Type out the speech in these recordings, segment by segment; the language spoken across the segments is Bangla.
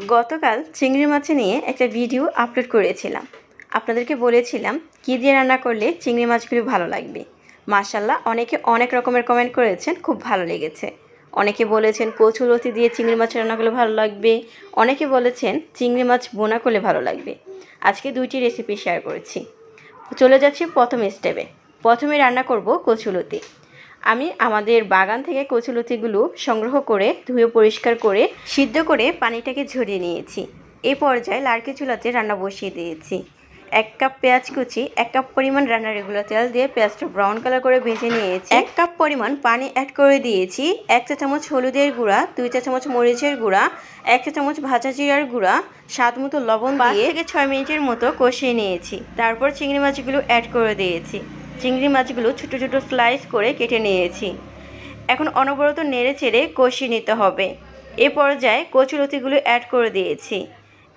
গতকাল চিংড়ি মাছ নিয়ে একটা ভিডিও আপলোড করেছিলাম। আপনাদেরকে বলেছিলাম কী দিয়ে রান্না করলে চিংড়ি মাছগুলো ভালো লাগবে। মাশাআল্লাহ অনেকে অনেক রকমের কমেন্ট করেছেন, খুব ভালো লেগেছে। অনেকে বলেছেন কচুলতি দিয়ে চিংড়ি মাছ রান্না করলে ভালো লাগবে, অনেকে বলেছেন চিংড়ি মাছ বোনা করলে ভালো লাগবে। আজকে দুইটি রেসিপি শেয়ার করেছি। চলে যাচ্ছি প্রথম স্টেপে। প্রথমে রান্না করব কচুলতি। আমি আমাদের বাগান থেকে কচুলতিগুলো সংগ্রহ করে ধুয়ে পরিষ্কার করে সিদ্ধ করে পানিটাকে ঝরিয়ে নিয়েছি। এই পর্যায়ে লাড়কি চুলাতে রান্না বসিয়ে দিয়েছি। 1 কাপ পেঁয়াজ কুচি, 1 কাপ পরিমাণ রান্নার রেগুলার তেল দিয়ে পেঁয়াজটা ব্রাউন কালার করে ভেজে নিয়েছি। 1 কাপ পরিমাণ পানি অ্যাড করে দিয়েছি। 1 চা চামচ হলুদের গুঁড়া, 2 চা চামচ মরিচের গুঁড়া, 1 চা চামচ ভাজা জিরার গুঁড়া, স্বাদ মতো লবণ দিয়ে 5 থেকে 6 মিনিটের মতো কষিয়ে নিয়েছি। তারপর চিংড়ি মাছগুলো অ্যাড করে দিয়েছি। চিংড়ি মাছগুলো ছোটো ছোটো স্লাইস করে কেটে নিয়েছি। এখন অনবরত নেড়ে চেড়ে কষিয়ে নিতে হবে। এ পর্যায়ে কচুলতিগুলো অ্যাড করে দিয়েছি।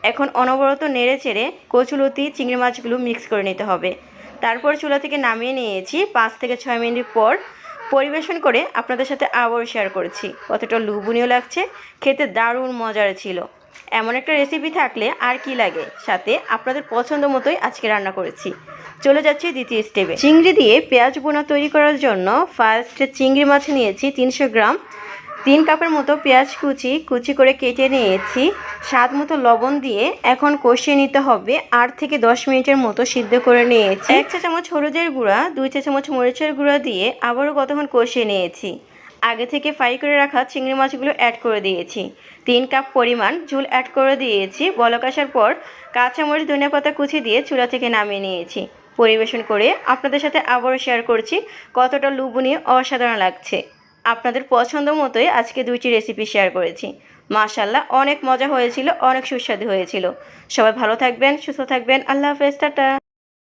এখন অনবরত নেড়ে চেড়ে কচুলতি চিংড়ি মাছগুলো মিক্স করে নিতে হবে। তারপর চুলা থেকে নামিয়ে নিয়েছি। 5 থেকে 6 মিনিট পর পরিবেশন করে আপনাদের সাথে আবারও শেয়ার করেছি। কতটা লোভনীয় লাগছে, খেতে দারুণ মজার ছিল। এমন একটা রেসিপি থাকলে আর কি লাগে, সাথে আপনাদের পছন্দ মতোই আজকে রান্না করেছি। চলে যাচ্ছি দ্বিতীয় স্টেপে। চিংড়ি দিয়ে পেঁয়াজ বোনা তৈরি করার জন্য ফার্স্টে চিংড়ি মাছ নিয়েছি 300 গ্রাম। 3 কাপের মতো পেঁয়াজ কুচি করে কেটে নিয়েছি। স্বাদ মতো লবণ দিয়ে এখন কষিয়ে নিতে হবে। 8 থেকে 10 মিনিটের মতো সিদ্ধ করে নিয়েছি। 1 চা চামচ হলুদের গুঁড়া, 2 চা চামচ মরিচের গুঁড়া দিয়ে আবারও কতক্ষণ কষিয়ে নিয়েছি। আগে থেকে ফ্রাই করে রাখা চিংড়ি মাছগুলো অ্যাড করে দিয়েছি। 3 কাপ পরিমাণ ঝোল অ্যাড করে দিয়েছি। বলক আসার পর কাঁচামরিচ, ধনিয়া পাতা কুচি দিয়ে চুলা থেকে নামিয়ে নিয়েছি। পরিবেশন করে আপনাদের সাথে আবারও শেয়ার করছি কতটা লোভনীয়, অসাধারণ লাগছে। আপনাদের পছন্দ মতোই আজকে 2টি রেসিপি শেয়ার করেছি। মাশাআল্লাহ অনেক মজা হয়েছিল, অনেক সুস্বাদু হয়েছিল। সবাই ভালো থাকবেন, সুস্থ থাকবেন। আল্লাহ হাফেজ, টাটা।